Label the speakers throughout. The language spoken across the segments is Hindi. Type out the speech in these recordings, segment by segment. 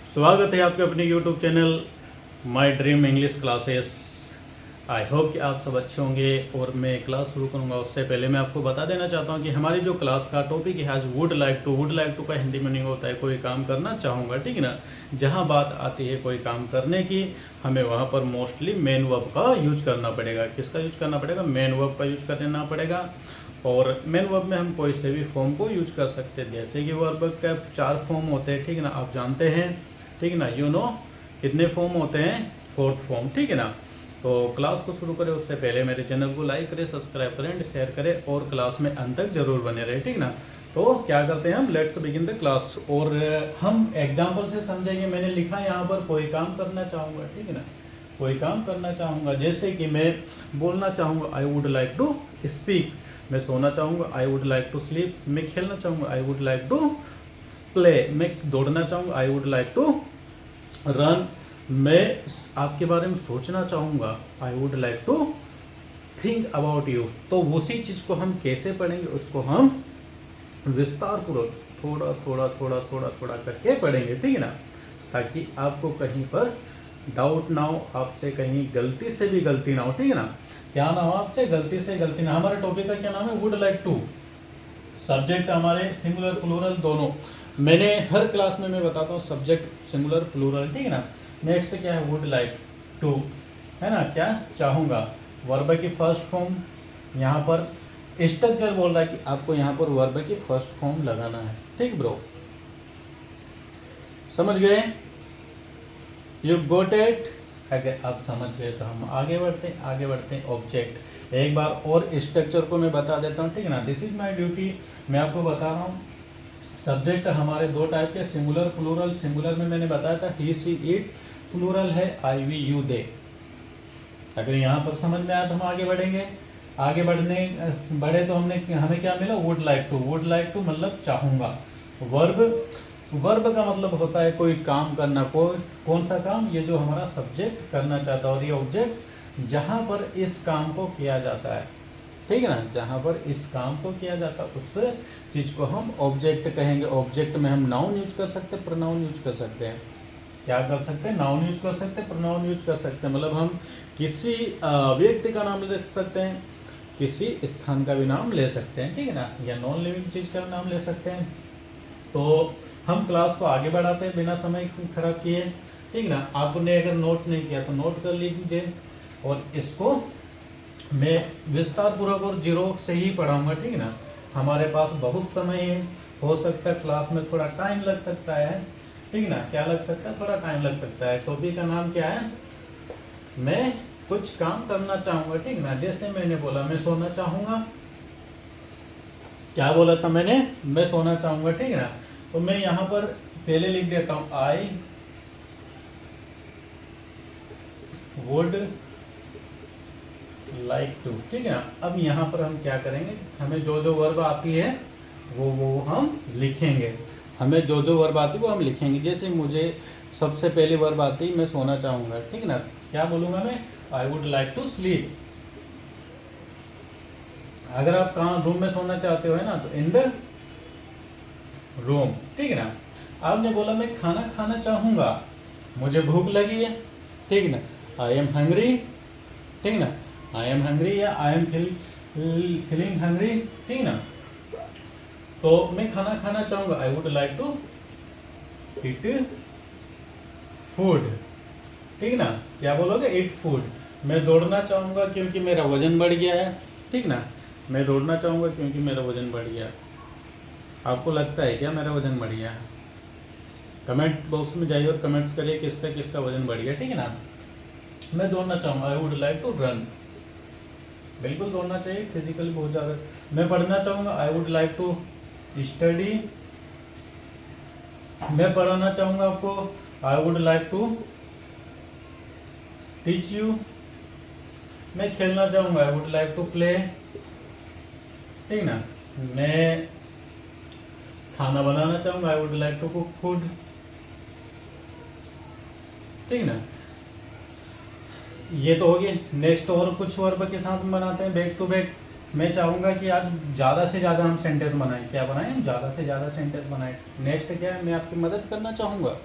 Speaker 1: स्वागत है आपके अपने YouTube channel my dream English classes. I hope कि आप सब अच्छे होंगे। और मैं क्लास शुरू करूंगा उससे पहले मैं आपको बता देना चाहता हूं कि हमारी जो क्लास का टॉपिक है आज वुड लाइक टू का हिंदी मीनिंग होता है कोई काम करना चाहूँगा, ठीक है ना। जहां बात आती है कोई काम करने की, हमें वहां पर मोस्टली मेन वर्ब का यूज करना पड़ेगा। किसका यूज करना पड़ेगा? मेन वर्ब का यूज करना पड़ेगा। और मेन वर्ब में हम कोई से भी फॉर्म को यूज कर सकते हैं, जैसे कि वर्ब का 4 फॉर्म होते हैं, ठीक है ना, आप जानते हैं, ठीक है ना। यू नो कितने फॉर्म होते हैं? 4th फॉर्म, ठीक है ना। तो क्लास को शुरू करें उससे पहले मेरे चैनल को लाइक करें, सब्सक्राइब करें एंड शेयर करें और क्लास में अंत तक जरूर बने रहे, ठीक ना। तो क्या करते हैं हम, लेट्स बिगिन द क्लास। और हम एग्जाम्पल से समझेंगे। मैंने लिखा यहाँ पर कोई काम करना चाहूँगा, ठीक है ना, कोई काम करना चाहूँगा। जैसे कि मैं बोलना चाहूँगा I would like to speak, मैं सोना चाहूँगा I would like to sleep, मैं खेलना चाहूँगा I would like to play, मैं दौड़ना चाहूँगा I would like to run, मैं आपके बारे में सोचना चाहूँगा I would like to think about you. तो उसी चीज़ को हम कैसे पढ़ेंगे, उसको हम विस्तार पूर्वक थोड़ा थोड़ा थोड़ा थोड़ा थोड़ा करके पढ़ेंगे, ठीक है ना, ताकि आपको कहीं पर डाउट ना हो, आपसे कहीं गलती से भी गलती ना हो, ठीक है ना। क्या ना हो आपसे गलती से गलती ना। हमारे टॉपिक का क्या नाम है? Would like to. सब्जेक्ट हमारे सिंगुलर प्लूरल दोनों, मैंने हर क्लास में मैं बताता हूँ सब्जेक्ट सिंगुलर प्लूरल, ठीक है ना। नेक्स्ट क्या है? वुड लाइक टू, है ना, क्या चाहूँगा। वर्ब की फर्स्ट फॉर्म, यहाँ पर स्ट्रक्चर बोल रहा है कि आपको यहाँ पर वर्ब की फर्स्ट फॉर्म लगाना है, ठीक ब्रो, समझ गए? You got it? अगर आप समझ गए तो हम आगे बढ़ते हैं ऑब्जेक्ट। एक बार और स्ट्रक्चर को मैं बता देता हूँ, ठीक है ना। दिस इज माई ड्यूटी, मैं आपको बता रहा हूँ। सब्जेक्ट हमारे दो टाइप के, सिंगुलर प्लूरल। सिंगुलर में मैंने बताया था ही सी इट, प्लूरल है आई वी यू दे। अगर यहाँ पर समझ में आया तो हम आगे बढ़ेंगे। आगे बढ़े तो हमें क्या मिला? Would like to. Would like to मतलब चाहूँगा। वर्ब का मतलब होता है कोई काम करना। कौन सा काम? ये जो हमारा सब्जेक्ट करना चाहता है, और ये ऑब्जेक्ट जहाँ पर इस काम को किया जाता है, ठीक है ना, जहाँ पर इस काम को किया जाता है उस चीज़ को हम ऑब्जेक्ट कहेंगे। ऑब्जेक्ट में हम नाउन यूज कर सकते हैं, प्रोनाउन यूज कर सकते हैं। क्या कर सकते हैं? नाउन यूज कर सकते हैं, प्रोनाउन यूज कर सकते हैं। मतलब हम किसी व्यक्ति का नाम ले सकते हैं, किसी स्थान का भी नाम ले सकते हैं, ठीक है ना, या नॉन लिविंग चीज़ का भी नाम ले सकते हैं। तो हम क्लास को आगे बढ़ाते हैं बिना समय खराब किए, ठीक है ना। आपने अगर नोट नहीं किया तो नोट कर लीजिए, और इसको मैं विस्तार पूर्वक और जीरो से ही पढ़ाऊंगा, ठीक है ना। हमारे पास बहुत समय है, हो सकता है क्लास में थोड़ा टाइम लग सकता है, ठीक है ना। क्या लग सकता है? थोड़ा टाइम लग सकता है। टॉपिक का नाम क्या है? मैं कुछ काम करना चाहूँगा, ठीक है ना। जैसे मैंने बोला मैं सोना चाहूँगा, क्या बोला था मैंने? मैं सोना चाहूँगा, ठीक है ना। तो मैं यहाँ पर पहले लिख देता हूँ आई वुड लाइक टू, ठीक है ना। अब यहाँ पर हम क्या करेंगे, हमें जो जो वर्ब आती है वो हम लिखेंगे। हमें जो जो वर्ब आती है वो हम लिखेंगे। जैसे मुझे सबसे पहली वर्ब आती है मैं सोना चाहूँगा, ठीक है ना। क्या बोलूँगा मैं? I would like to sleep. अगर आप कहाँ रूम में सोना चाहते हो, है ना, तो इन द रूम, ठीक है ना। आपने बोला मैं खाना खाना चाहूँगा, मुझे भूख लगी है, ठीक है ना, आई एम हंग्री, ठीक है ना, आई एम हंग्री या आई एम फीलिंग हंग्री, ठीक है ना। तो मैं खाना खाना चाहूँगा, I would like to eat food, ठीक है ना। क्या बोलोगे? Eat food. मैं दौड़ना चाहूँगा क्योंकि मेरा वजन बढ़ गया है, ठीक ना। मैं दौड़ना चाहूँगा क्योंकि मेरा वजन बढ़ गया। आपको लगता है क्या मेरा वजन बढ़ गया? कमेंट बॉक्स में जाइए और कमेंट्स करिए किसका किसका वजन बढ़ गया, ठीक है ना। मैं दौड़ना चाहूँगा, I would like to run. बिल्कुल दौड़ना चाहिए, फिजिकली बहुत ज़्यादा। मैं पढ़ना चाहूँगा, I would like to study. मैं पढ़ाना चाहूँगा आपको, I would like to teach you. मैं खेलना चाहूँगा, I would like to play, ठीक ना। मैं खाना बनाना चाहूँगा, I would like to cook food, ठीक ना। ये तो हो गया। नेक्स्ट और कुछ वर्ब के साथ बनाते हैं बैक टू बैक। मैं चाहूँगा कि आज ज़्यादा से ज़्यादा हम सेंटेंस बनाएं। क्या बनाएं? ज़्यादा से ज़्यादा सेंटेंस बनाएं। नेक्स्ट क्या है? मैं आपकी मदद करना चाहूँगा,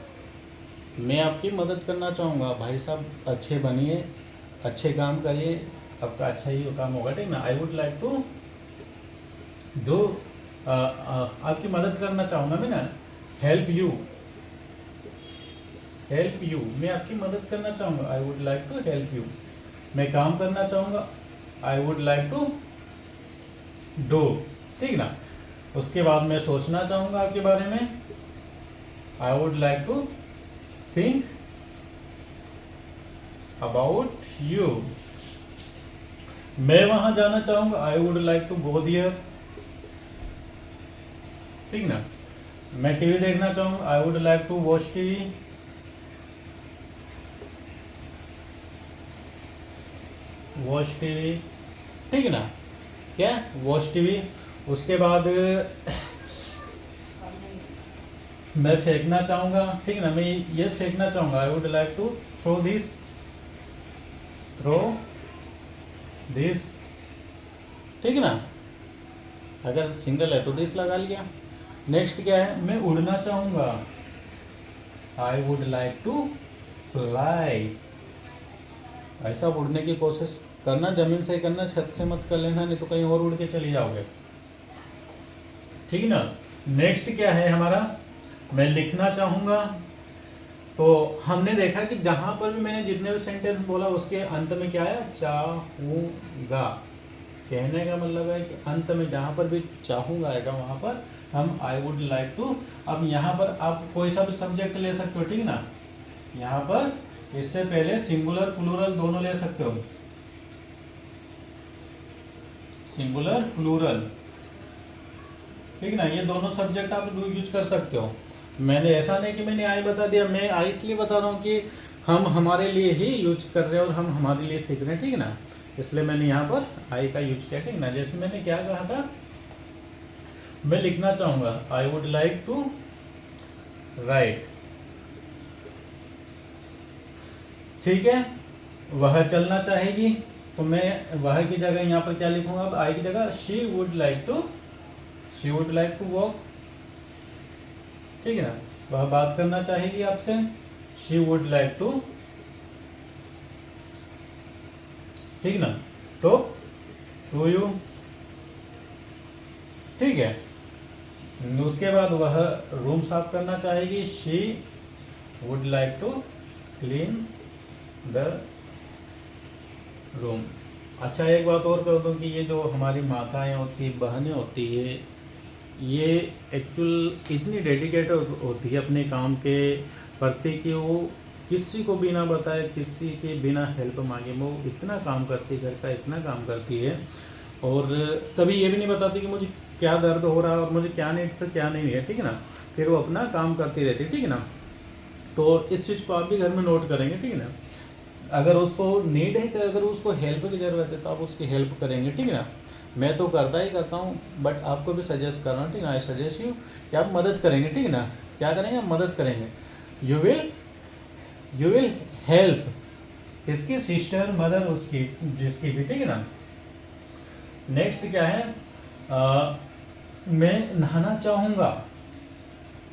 Speaker 1: मैं आपकी मदद करना चाहूँगा। भाई साहब अच्छे बनिए, अच्छे काम करिए, आपका अच्छा ही काम होगा, ठीक ना। I would like to do, आपकी मदद करना चाहूँगा मैं ना, हेल्प यू, हेल्प यू, मैं आपकी मदद करना चाहूँगा। I would like to help you, मैं काम करना चाहूँगा। I would like to do, ठीक ना। उसके बाद मैं सोचना चाहूँगा आपके बारे में। I would like to think about you, मैं वहां जाना चाहूँगा। I would like to go there, ठीक ना। मैं टीवी देखना चाहूँगा। I would like to watch TV, watch TV, ठीक ना। क्या वॉच टीवी। उसके बाद मैं फेंकना चाहूँगा, ठीक ना, मैं ये फेंकना चाहूँगा। I would like to throw this, throw this, ठीक ना। अगर सिंगल है तो दिस लगा लिया। नेक्स्ट क्या है, मैं उड़ना चाहूँगा। I would like to fly, ऐसा उड़ने की कोशिश करना, जमीन से ही करना, छत से मत कर लेना, नहीं तो कहीं और उड़ के चले जाओगे, ठीक ना। नेक्स्ट क्या है हमारा, मैं लिखना चाहूँगा। तो हमने देखा कि जहाँ पर भी मैंने जितने भी सेंटेंस बोला उसके अंत में क्या है, चाहूँगा। कहने का मतलब है कि अंत में जहाँ पर भी चाहूँगा आएगा वहाँ पर हम आई वुड लाइक टू। अब यहाँ पर आप कोई सा भी सब्जेक्ट ले सकते हो, ठीक ना। यहाँ पर इससे पहले सिंगुलर प्लूरल दोनों ले सकते हो, सिंगुलर प्लूरल, ठीक ना। ये दोनों सब्जेक्ट आप यूज कर सकते हो। मैंने ऐसा नहीं कि मैंने आई बता दिया, मैं आई इसलिए बता रहा हूँ कि हम हमारे लिए ही यूज कर रहे हैं और हम हमारे लिए सीख रहे हैं, ठीक ना। इसलिए मैंने यहाँ पर आई का यूज किया, ठीक ना। जैसे मैंने क्या कहा था, मैं लिखना चाहूँगा। I would like to write, ठीक है। वह चलना चाहेगी, तो मैं वह की जगह यहाँ पर क्या लिखूंगा, अब आई की जगह she would like to, she would like to walk, ठीक है ना। वह बात करना चाहेगी आपसे, शी वुड लाइक टू, ठीक ना, टॉक टू यू, ठीक है। उसके बाद वह रूम साफ करना चाहेगी, she would like to clean the room. अच्छा एक बात और कर दूँ कि ये जो हमारी माताएं होती, बहनें होती है, ये एक्चुअल इतनी डेडिकेटेड होती है अपने काम के प्रति कि वो किसी को बिना बताए, किसी के बिना हेल्प मांगे वो इतना काम करती है, घर का इतना काम करती है, और कभी ये भी नहीं बताती कि मुझे क्या दर्द हो रहा है और मुझे क्या नीड्स है क्या नहीं है, ठीक है ना। फिर वो अपना काम करती रहती है, ठीक है ना। तो इस चीज़ को आप भी घर में नोट करेंगे, ठीक है ना। अगर उसको नीड है, तो अगर उसको हेल्प की ज़रूरत है तो आप उसकी हेल्प करेंगे, ठीक है ना। मैं तो करता ही करता हूँ, बट आपको भी सजेस्ट कर रहा हूँ, ठीक है ना। आई सजेस्ट यू कि आप मदद करेंगे, ठीक है ना। क्या करेंगे, आप मदद करेंगे। यू विल हेल्प इसकी सिस्टर, मदर उसकी, जिसकी भी, ठीक है ना। नेक्स्ट क्या है, मैं नहाना चाहूँगा।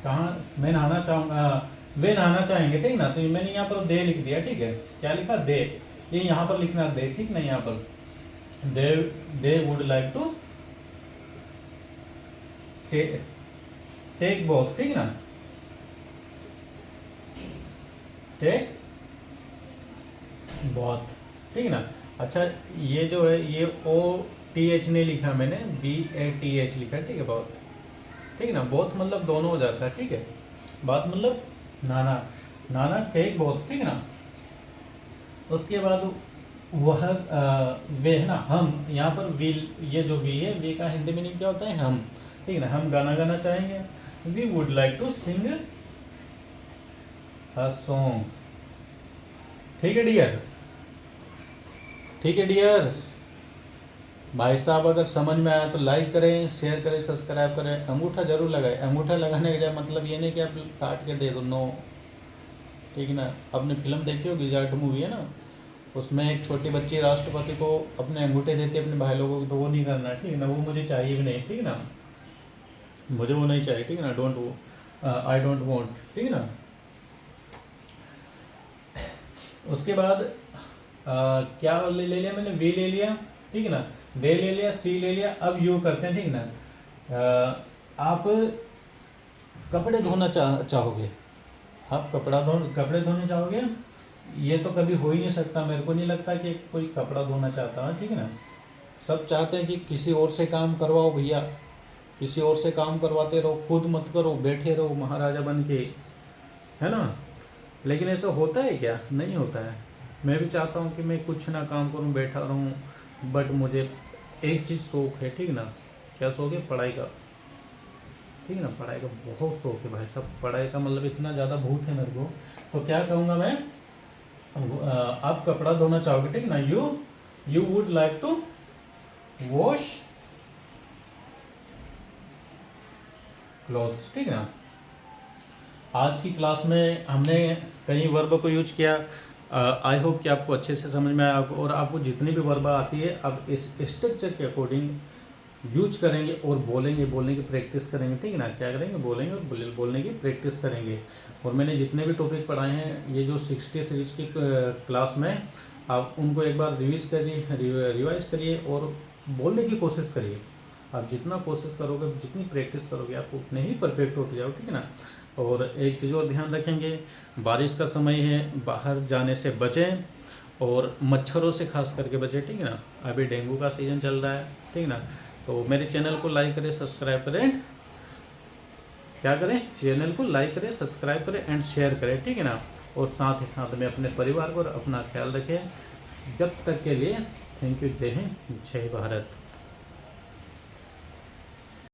Speaker 1: कहाँ, मैं नहाना चाहूँगा, वे नहाना चाहेंगे, ठीक ना। तो मैंने यहाँ पर दे लिख दिया, ठीक है। क्या लिखा, दे, ये यहाँ पर लिखना दे, ठीक ना। यहाँ पर they would like to take both, ठीक ना, टेक बहुत, ठीक ना। अच्छा ये जो है, ये OTH नहीं लिखा मैंने, BATH लिखा, ठीक है, बहुत, ठीक है ना। बहुत मतलब दोनों हो जाता है, ठीक है। बात मतलब नाना, नाना टेक बहुत, ठीक है ना। उसके बाद वह वे है ना, हम, यहाँ पर विल, ये जो वी है, वी का हिंदी मीनिंग क्या होता है, हम, ठीक है ना। हम गाना गाना चाहेंगे, we would like to sing a song, ठीक है डियर, ठीक है डियर। भाई साहब अगर समझ में आया तो लाइक करें, शेयर करें, सब्सक्राइब करें, अंगूठा जरूर लगाएं। अंगूठा लगाने का मतलब ये नहीं कि आप काट के दे दो, नो, ठीक है ना। आपने फिल्म देखी होगी, जाट मूवी है ना, उसमें एक छोटी बच्ची राष्ट्रपति को अपने अंगूठे देती है अपने भाई लोगों को, तो वो नहीं करना है, ठीक है ना। वो मुझे चाहिए भी नहीं, ठीक है ना, मुझे वो नहीं चाहिए, ठीक है ना। आई डोंट वॉन्ट, ठीक है ना। उसके बाद क्या ले लिया मैंने, वी ले लिया, ठीक है ना, दे ले लिया, सी ले लिया। अब यू करते हैं, ठीक है ना। आप कपड़े धोना चाहोगे, आप कपड़े धोने चाहोगे, ये तो कभी हो ही नहीं सकता। मेरे को नहीं लगता कि कोई कपड़ा धोना चाहता है, ठीक है ना। सब चाहते हैं कि किसी और से काम करवाओ भैया, किसी और से काम करवाते रहो, खुद मत करो, बैठे रहो महाराजा बन के, है ना। लेकिन ऐसा होता है क्या? नहीं होता है। मैं भी चाहता हूँ कि मैं कुछ ना काम करूँ, बैठा रहूँ, बट मुझे एक चीज़ शौक है, ठीक है ना। क्या शौक है? पढ़ाई का, ठीक है ना। पढ़ाई का बहुत शौक है भाई साहब, पढ़ाई का मतलब इतना ज़्यादा भूत है मेरे को। तो क्या कहूँगा मैं, आप कपड़ा धोना चाहोगे, ठीक है ना। You would like to wash clothes, ठीक है ना। आज की क्लास में हमने कई वर्ब को यूज किया। आई होप कि आपको अच्छे से समझ में आया, और आपको जितनी भी वर्ब आती है अब इस स्ट्रक्चर के अकॉर्डिंग यूज करेंगे और बोलने की प्रैक्टिस करेंगे, ठीक है ना। क्या करेंगे? बोलेंगे और बोलने की प्रैक्टिस करेंगे। और मैंने जितने भी टॉपिक पढ़ाए हैं ये जो 60 सीरीज की क्लास में, आप उनको एक बार रिवाइज करिए और बोलने की कोशिश करिए। आप जितना कोशिश करोगे, जितनी प्रैक्टिस करोगे, आप उतने ही परफेक्ट होते जाओ, ठीक है ना। और एक चीज़ और ध्यान रखेंगे, बारिश का समय है, बाहर जाने से बचें और मच्छरों से खास करके बचें, ठीक है ना। अभी डेंगू का सीज़न चल रहा है, ठीक है ना। तो मेरे चैनल को लाइक करें, सब्सक्राइब करें, क्या करें? चैनल को लाइक करें, सब्सक्राइब करें एंड शेयर करें, ठीक है ना। और साथ ही साथ में अपने परिवार को और अपना ख्याल रखें। जब तक के लिए थैंक यू। जय हिंद, जय भारत।